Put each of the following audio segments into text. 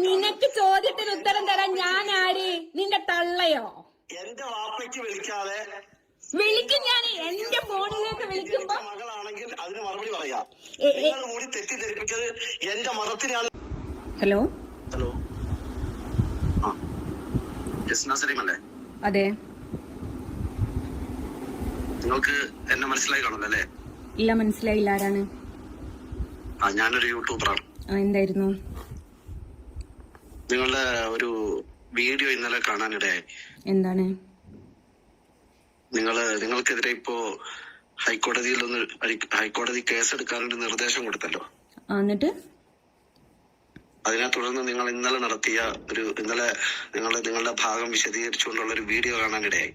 നിനക്ക് ചോദ്യത്തിന് ഉത്തരം തരാൻ ഞാൻ ആര്? നിന്റെ തള്ളയോ? എന്റെ വാപ്പയ്ക്ക് വിളിക്കാതെ വിളിക്കും. ഞാൻ എന്റെ ഫോണിലേക്ക് വിളിക്കുമ്പോ മകളാണെങ്കിൽ അതിന് മറുപടി പറയാം. കൂടി തെറ്റിദ്ധരിപ്പിച്ചത് എന്റെ മതത്തിനാണ്. ഹലോ ഹലോ, അല്ലേ? അതെ. നിങ്ങൾക്ക് എന്നെ മനസ്സിലായി കാണുമല്ലോ അല്ലേ? ഇല്ല, മനസ്സിലായില്ല. ആരാണ്? ഞാനൊരു യൂട്യൂബറാണ്. എന്തായിരുന്നു? നിങ്ങളുടെ ഒരു വീഡിയോ ഇന്നലെ കാണാനിടയായി. എന്താണ്? നിങ്ങൾക്കെതിരെ ഇപ്പോ ഹൈക്കോടതി കേസെടുക്കാനൊരു നിർദ്ദേശം കൊടുത്തല്ലോ. എന്നിട്ട് അതിനെ തുടർന്ന് നിങ്ങൾ ഇന്നലെ നടത്തിയ നിങ്ങളുടെ ഭാഗം വിശദീകരിച്ചുകൊണ്ടുള്ള ഒരു വീഡിയോ കാണാനിടയായി.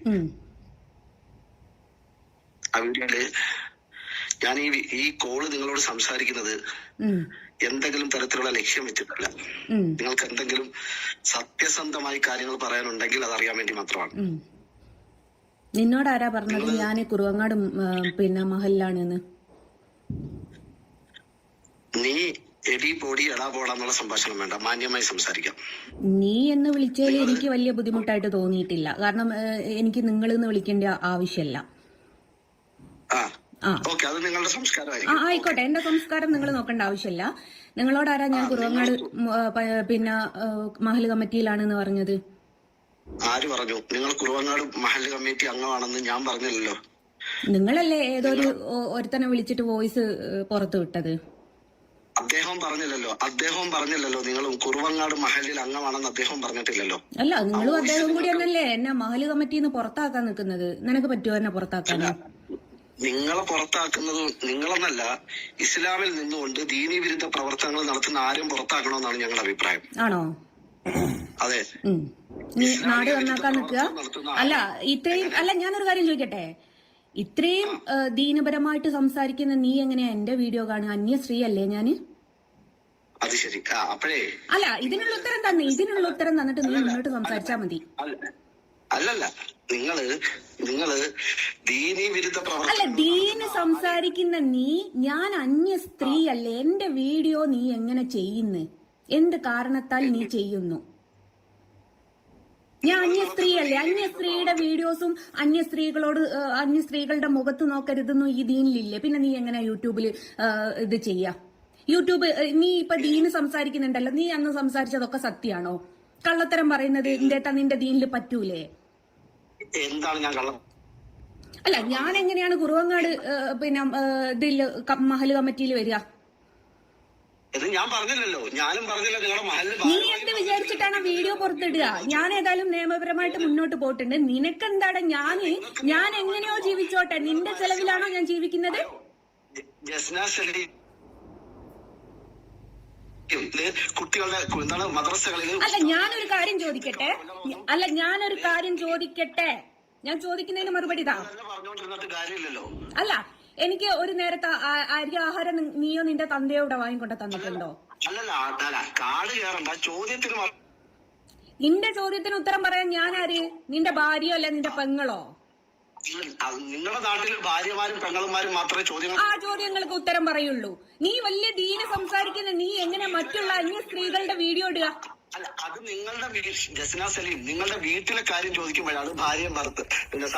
ആ വീഡിയോയില് ഞാൻ ഈ കോള് നിങ്ങളോട് സംസാരിക്കുന്നത് എന്തെങ്കിലും തരത്തിലുള്ള ലക്ഷ്യം വെച്ചിട്ടല്ല. നിങ്ങൾക്ക് എന്തെങ്കിലും സത്യസന്ധമായി കാര്യങ്ങൾ പറയാനുണ്ടെങ്കിൽ അതറിയാൻ വേണ്ടി മാത്രമാണ്. നിന്നോട് ആരാ പറഞ്ഞത് ഞാൻ കുറുവങ്ങാട് മഹലിലാണെന്ന്? നീ എടി പോടി എടാ പോടാന്നുള്ള സംഭാഷണം വേണ്ട, മാന്യമായി സംസാരിക്കാം. നീ എന്ന് വിളിച്ചതിൽ എനിക്ക് വലിയ ബുദ്ധിമുട്ടായിട്ട് തോന്നിയിട്ടില്ല. കാരണം എനിക്ക് നിങ്ങളെന്ന് വിളിക്കേണ്ട ആവശ്യമല്ല. അത് നിങ്ങളുടെ സംസ്കാരമായിരിക്കും. ആയിക്കോട്ടെ, എന്റെ സംസ്കാരം നിങ്ങൾ നോക്കേണ്ട ആവശ്യമില്ല. നിങ്ങളോടാരാ ഞാൻ കുറുവങ്ങാട് മഹൽ കമ്മിറ്റിയിലാണെന്ന് പറഞ്ഞത്? ആര് പറഞ്ഞു? നിങ്ങൾ കുറുവങ്ങാട് മഹൽ കമ്മിറ്റി അംഗമാണെന്ന് ഞാൻ പറഞ്ഞില്ലല്ലോ. നിങ്ങളല്ലേ ഏതൊരു ഒരുത്തനെ വിളിച്ചിട്ട് വോയിസ് പുറത്തു വിട്ടത്? അദ്ദേഹം പറഞ്ഞില്ലല്ലോ നിങ്ങൾ കുറുവങ്ങാട് മഹലിൽ അംഗമാണെന്ന് അദ്ദേഹം പറഞ്ഞിട്ടില്ലല്ലോ. അല്ല, നിങ്ങളും അദ്ദേഹം കൂടി എന്നല്ലേ എന്നെ മഹൽ കമ്മിറ്റിന്ന് പുറത്താക്കാൻ നിൽക്കുന്നത്? നിനക്ക് പറ്റുമോ എന്നെ പുറത്താക്കാനോ? നിങ്ങളെ പുറത്താക്കുന്നത് നിങ്ങളെന്നല്ല, ഇസ്ലാമിൽ നിന്നുകൊണ്ട് ദീനീ വിരുദ്ധ പ്രവർത്തനങ്ങൾ നടത്തുന്ന ആരും പുറത്താക്കണമെന്നാണ് ഞങ്ങളുടെ അഭിപ്രായം. ആണോ? അതെ. നീ നാട് നന്നാക്കാൻ നിൽക്കുക? അല്ല, ഞാനൊരു കാര്യം ചോദിക്കട്ടെ. ഇത്രയും ദീനപരമായിട്ട് സംസാരിക്കുന്ന നീ എങ്ങനെയാ എന്റെ വീഡിയോ കാണുക? അന്യ സ്ത്രീ അല്ലേ ഞാന്? അത് ശരി. അപ്പോഴേ അല്ല, ഇതിനുള്ള ഉത്തരം തന്നിട്ട് നീ മുന്നോട്ട് സംസാരിച്ചാ മതി. അല്ലല്ല, നിങ്ങള് ദീനീ വിരുദ്ധ അല്ല, ദീന് സംസാരിക്കുന്ന നീ ഞാൻ അന്യ സ്ത്രീ അല്ലേ? എന്റെ വീഡിയോ നീ എങ്ങനെ ചെയ്യുന്നു? എന്ത് കാരണത്താൽ നീ ചെയ്യുന്നു? ഞാൻ അന്യ സ്ത്രീ അല്ലേ? അന്യ സ്ത്രീയുടെ വീഡിയോസും അന്യ സ്ത്രീകളുടെ മുഖത്ത് നോക്കരുതെന്നും ഈ ദീനിലില്ലേ? പിന്നെ നീ എങ്ങനെ യൂട്യൂബിൽ ഇത് ചെയ്യാ? യൂട്യൂബ് നീ ഇപ്പൊ ദീന് സംസാരിക്കുന്നുണ്ടല്ലോ, നീ അന്ന് സംസാരിച്ചതൊക്കെ സത്യാണോ? കള്ളത്തരം പറയുന്നത് നിന്റെ ദീനിൽ പറ്റൂലേ? എന്താണ് ഞാൻ കള്ളം? അല്ല, ഞാൻ എങ്ങനെയാണ് കുറുവങ്ങാട് ഇതിൽ മഹൽ കമ്മിറ്റിയിൽ വരിക? ഞാൻ പറഞ്ഞില്ലല്ലോ, ഞാനും പറഞ്ഞില്ല നിങ്ങളുടെ മഹലിൽ. നീ എന്ത് വിചാരിച്ചിട്ടാണ് വീഡിയോ പുറത്തിടുക? ഞാൻ ഏതായാലും നിയമപരമായിട്ട് മുന്നോട്ട് പോയിട്ടുണ്ട്. നിനക്കെന്താണ്? ഞാൻ എങ്ങനെയോ ജീവിച്ചോട്ടെ, നിന്റെ ചെലവിലാണോ ഞാൻ ജീവിക്കുന്നത്? കുട്ടികളുടെ എന്താണ് മദ്രസകളിൽ. അല്ല, ഞാനൊരു കാര്യം ചോദിക്കട്ടെ. ഞാൻ ചോദിക്കുന്നതിന് മറുപടി ഇതാ. അല്ല, എനിക്ക് ഒരു നേരത്തെ അരി ആഹാരം നീയോ നിന്റെ തന്തയോടെ വാങ്ങിക്കൊണ്ട് തന്നിട്ടുണ്ടോ? നിന്റെ ചോദ്യത്തിന് ഉത്തരം പറയാൻ ഞാൻ ആര്? നിന്റെ ഭാര്യയോ അല്ല നിന്റെ പെങ്ങളോ? നിങ്ങളുടെ നാട്ടിൽ ഭാര്യമാരും പെങ്ങളുമാരും മാത്രമേ ആ ചോദ്യങ്ങൾക്ക് ഉത്തരം പറയുള്ളൂ. നീ വലിയ ദീന സംസാരിക്കുന്ന നീ എങ്ങനെ മറ്റുള്ള അന്യ സ്ത്രീകളുടെ വീഡിയോ ഇടുക? അല്ല, അത് നിങ്ങളുടെ ജസ്ന സലീം നിങ്ങളുടെ വീട്ടിലെ കാര്യം ചോദിക്കുമ്പോഴാണ് ഭാര്യയും ഭർത്ത് പിന്നെ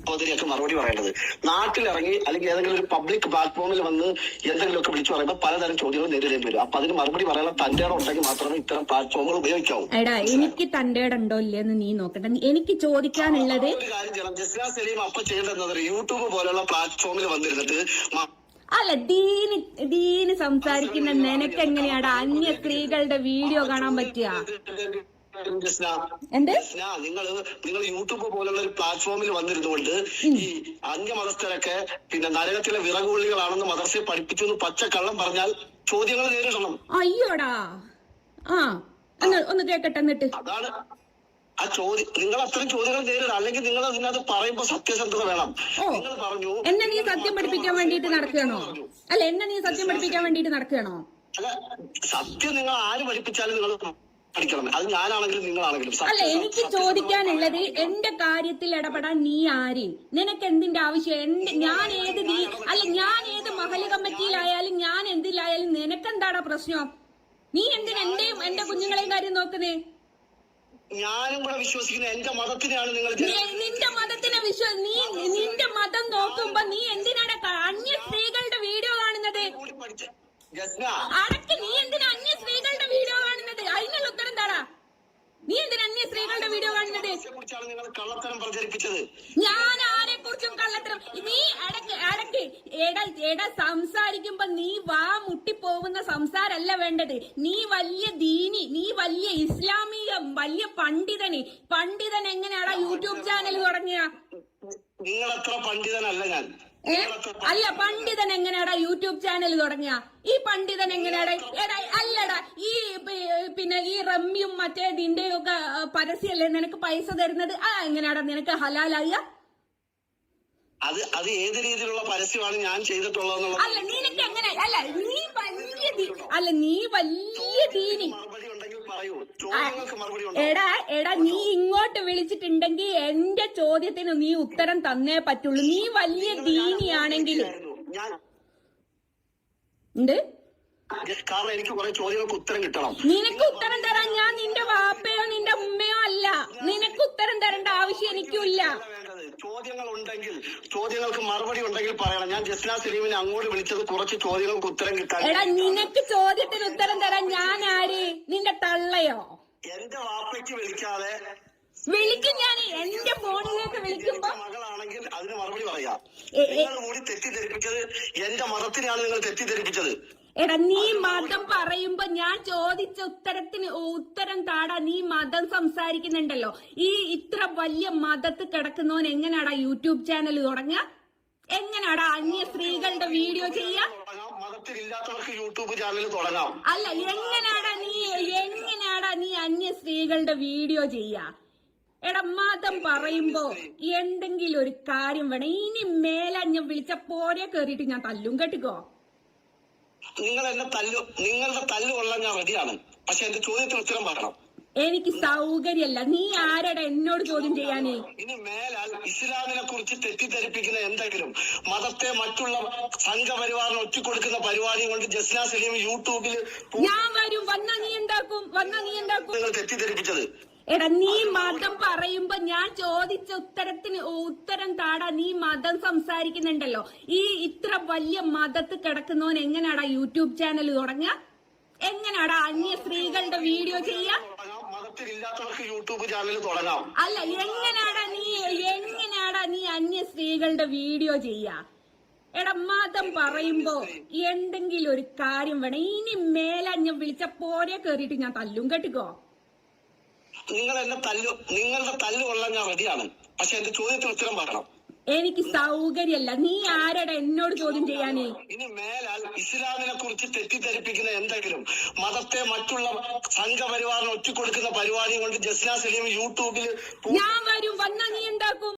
സഹോദരിയൊക്കെ മറുപടി പറയേണ്ടത്. നാട്ടിലിറങ്ങി അല്ലെങ്കിൽ ഏതെങ്കിലും ഒരു പബ്ലിക് പ്ലാറ്റ്ഫോമിൽ വന്ന് എന്തെങ്കിലുമൊക്കെ വിളിച്ചു പറയുമ്പോൾ പലതരം ചോദ്യങ്ങൾ നേരിടേണ്ടി വരും. അപ്പൊ അതിന് മറുപടി പറയാനുള്ള തന്റെ ഇടം ഉണ്ടെങ്കിൽ മാത്രമേ ഇത്തരം പ്ലാറ്റ്ഫോമുകൾ ഉപയോഗിക്കാവൂ. എടാ, എനിക്ക് തന്റെ ഇടം ഉണ്ടോ ഇല്ലെന്ന് നീ നോക്കട്ടെ. എനിക്ക് ചോദിക്കാനുള്ളത് ഒരു കാര്യം ചെയ്യണം. ജസ്ന സലീം അപ്പൊ ചെയ്യേണ്ടത് യൂട്യൂബ് പോലുള്ള പ്ലാറ്റ്ഫോമിൽ വന്നിരുന്നിട്ട് അല്ല, ദീന് സംസാരിക്കുന്ന നിനക്ക് എങ്ങനെയാടാ അന്യ സ്ത്രീകളുടെ വീഡിയോ കാണാൻ പറ്റുക? നിങ്ങൾ യൂട്യൂബ് പോലുള്ള ഒരു പ്ലാറ്റ്ഫോമിൽ വന്നിരുന്നുകൊണ്ട് ഈ അന്യമതസ്ഥരൊക്കെ പിന്നെ നരകത്തിലെ വിറകുള്ളികളാണെന്ന് മദർസയെ പഠിപ്പിച്ചു പച്ചക്കള്ളം പറഞ്ഞാൽ ചോദ്യങ്ങൾ നേരിടണം. അയ്യോടാ, ഒന്ന് കേക്കട്ടെ. എന്നിട്ട് അതാണ് ആ ചോദ്യം. നിങ്ങൾ അത്തരം ചോദ്യങ്ങൾ നേരിടണം. അല്ലെങ്കിൽ നിങ്ങൾ അതിനകത്ത് പറയുമ്പോ സത്യസന്ധത വേണം. നിങ്ങൾ പറഞ്ഞു എന്നെ നീ സത്യം പഠിപ്പിക്കാൻ വേണ്ടിട്ട് നടക്കുകയാണോ? അല്ല, അല്ല, സത്യം നിങ്ങൾ ആര് പഠിപ്പിച്ചാലും നിങ്ങൾ പഠിക്കണം. അത് ഞാനാണെങ്കിലും നിങ്ങളാണെങ്കിലും. അല്ല, എനിക്ക് ചോദിക്കാനുള്ളത് എന്റെ കാര്യത്തിൽ ഇടപെടാൻ നീ ആര്? നിനക്ക് എന്തിന്റെ ആവശ്യം? ഞാൻ ഏത് മഹല് കമ്മിറ്റിയിലായാലും ഞാൻ എന്തിലായാലും നിനക്കെന്താടാ പ്രശ്നം? നീ എന്തിനാ എന്റെ കുഞ്ഞുങ്ങളെയും കാര്യം നോക്കുന്നേ? ഞാനും കൂടെ വിശ്വസിക്കുന്ന എന്റെ മതത്തിനെയാണ് നിങ്ങൾ നിന്റെ മതത്തിനെ നിന്റെ മതം നോക്കുമ്പോ നീ എന്തിനാണ് അന്യ സ്ത്രീകളുടെ വീഡിയോ കാണുന്നത്? അടക്ക്, നീ എന്തിനാ അന്യ സ്ത്രീകളുടെ വീഡിയോ കാണുന്നത്? അതിനുള്ള ഉത്തരം താടാ. നീ എന്തിനാ അന്യ സ്ത്രീകളുടെ വീഡിയോ കാണുന്നത്? നിങ്ങൾ കള്ളത്തരം പ്രചരിപ്പിച്ചത്. ഞാൻ ആരെ കുറിച്ചും കള്ളത്തരം. നീ അടക്ക് എടാ സംസാരിക്കുമ്പോ നീ വാ മുട്ടിപ്പോകുന്ന സംസാരല്ല വേണ്ടത്. നീ വലിയ ദീനി, നീ വലിയ ഇസ്ലാമിക വലിയ പണ്ഡിതൻ എങ്ങനെയാടാ യൂട്യൂബ് ചാനൽ തുടങ്ങിയ? നിങ്ങളത്ര പണ്ഡിതനല്ല ഞാൻ. അല്ല, പണ്ഡിതൻ എങ്ങനെയാടാ യൂട്യൂബ് ചാനൽ തുടങ്ങിയ? ഈ പണ്ഡിതൻ എങ്ങനെയാടാ? അല്ലടാ, പിന്നെ ഈ റമ്മിയും മറ്റേ ഇതിന്റെയും ഒക്കെ പരസ്യമല്ലേ നിനക്ക് പൈസ തരുന്നത്? എങ്ങനെയാടാ നിനക്ക് ഹലാലായ? അത് ഏത് രീതിയിലുള്ള പരസ്യമാണ് ഞാൻ ചെയ്തിട്ടുള്ളത്? അല്ല, നിനക്ക് എങ്ങനെ? നീ വലിയ ദീനി. എടാ നീ ഇങ്ങോട്ട് വിളിച്ചിട്ടുണ്ടെങ്കിൽ എന്റെ ചോദ്യത്തിന് നീ ഉത്തരം തന്നേ പറ്റുള്ളൂ. നീ വലിയ ദീനിയാണെങ്കിൽ എന്ത്? കാരണം എനിക്ക് കുറെ ചോദ്യങ്ങൾക്ക് ഉത്തരം കിട്ടണം. നിനക്ക് ഉത്തരം തരാൻ ഞാൻ നിന്റെ വാപ്പയോ നിന്റെ ഉമ്മയോ അല്ല. നിനക്ക് ഉത്തരം തരേണ്ട ആവശ്യം എനിക്കില്ല. ചോദ്യങ്ങൾ ഉണ്ടെങ്കിൽ, ചോദ്യങ്ങൾക്ക് മറുപടി ഉണ്ടെങ്കിൽ പറയണം. ഞാൻ ജസ്ന സലീമിനെ അങ്ങോട്ട് വിളിച്ചത് കുറച്ച് ചോദ്യങ്ങൾക്ക് ഉത്തരം കിട്ടാൻ. എടാ, നിനക്ക് ചോദ്യത്തിന് ഉത്തരം തരാൻ ഞാൻ ആര്? നിന്റെ തള്ളയോ? എന്റെ വാപ്പയ്ക്ക് വിളിക്കാതെ വിളിക്കും. ഞാൻ എന്റെ ഫോണിലേക്ക് വിളിക്കുമ്പോ മകളാണെങ്കിൽ അതിന് മറുപടി പറയാം. നിങ്ങൾ കൂടി തെറ്റിദ്ധരിപ്പിച്ചത് എന്റെ മതത്തിനെയാണ് നിങ്ങൾ തെറ്റിദ്ധരിപ്പിച്ചത്. എടാ, നീ മതം പറയുമ്പോ ഞാൻ ചോദിച്ച ഉത്തരത്തിന് ഉത്തരം താടാ. നീ മതം സംസാരിക്കുന്നുണ്ടല്ലോ. ഈ ഇത്ര വലിയ മതത്തിൽ കിടക്കുന്നവൻ എങ്ങനെയാടാ യൂട്യൂബ് ചാനൽ തുടങ്ങുക? എങ്ങനെയാടാ അന്യ സ്ത്രീകളുടെ വീഡിയോ ചെയ്യാ? മതത്തിലില്ലാത്തവർക്ക് യൂട്യൂബ് ചാനൽ തുടങ്ങാം. അല്ല, എങ്ങനെയാടാ നീ അന്യ സ്ത്രീകളുടെ വീഡിയോ ചെയ്യാ? എടാ, മതം പറയുമ്പോ എന്തെങ്കിലും ഒരു കാര്യം വേണം. ഇനി മേലഞ്ഞ വിളിച്ച പോരെ കേറിയിട്ട് ഞാൻ തല്ലും. കേട്ടിക്കോ? നിങ്ങളുടെ തല്ല് കൊള്ളാൻ ഞാൻ റെഡിയാണ്. പക്ഷെ എന്റെ ചോദ്യത്തിന് ഉത്തരം പറയണം. എനിക്ക് സൗകര്യമല്ല. നീ ആരടാ എന്നോട് ചോദ്യം ചെയ്യാനേ? ഇനി മേലാൽ ഇസ്ലാമിനെ കുറിച്ച് തെറ്റിദ്ധരിപ്പിക്കുന്ന എന്തെങ്കിലും മതത്തെ മറ്റുള്ള സംഘപരിവാറിന് ഒറ്റിക്കൊടുക്കുന്ന പരിപാടി കൊണ്ട് ജസ്ന സലീം യൂട്യൂബിൽ ഞാൻ വരും. വന്നാ നീ എന്താക്കും? നിങ്ങൾ തെറ്റിദ്ധരിപ്പിച്ചത്. എടാ, നീ മതം പറയുമ്പോ ഞാൻ ചോദിച്ച ഉത്തരത്തിന് ഉത്തരം താടാ. നീ മതം സംസാരിക്കുന്നുണ്ടല്ലോ. ഈ ഇത്ര വലിയ മതത്തിൽ കിടക്കുന്നവൻ എങ്ങനെയാടാ യൂട്യൂബ് ചാനൽ തുടങ്ങുക? എങ്ങനെയാടാ അന്യ സ്ത്രീകളുടെ വീഡിയോ ചെയ്യാ? മതത്തിലില്ലാത്തവർക്ക് യൂട്യൂബ് ചാനൽ തുടങ്ങാം. അല്ല, എങ്ങനെയാടാ നീ അന്യ സ്ത്രീകളുടെ വീഡിയോ ചെയ്യാ? എടാ, മതം പറയുമ്പോ എന്തെങ്കിലും ഒരു കാര്യം വേണം. ഇനി മേലഞ്ഞ വിളിച്ച പോരെ കേറിയിട്ട് ഞാൻ തല്ലും. കേട്ടിക്കോ? നിങ്ങളുടെ തല്ല് കൊള്ളാൻ ഞാൻ റെഡിയാണ്. പക്ഷെ എന്റെ ചോദ്യത്തിന് ഉത്തരം പറയണം. എനിക്ക് സൗകര്യമല്ല. നീ ആരടാ എന്നോട് ചോദ്യം ചെയ്യാനേ? ഇനി മേലാൽ ഇസ്ലാമിനെ കുറിച്ച് തെറ്റിദ്ധരിപ്പിക്കുന്ന എന്തെങ്കിലും മതത്തെ മറ്റുള്ള സംഘപരിവാറിന് ഒറ്റിക്കൊടുക്കുന്ന പരിപാടി കൊണ്ട് ജസ്ന സലീം യൂട്യൂബിൽ ഞാൻ വരും. വന്നാ നീ എന്താക്കും?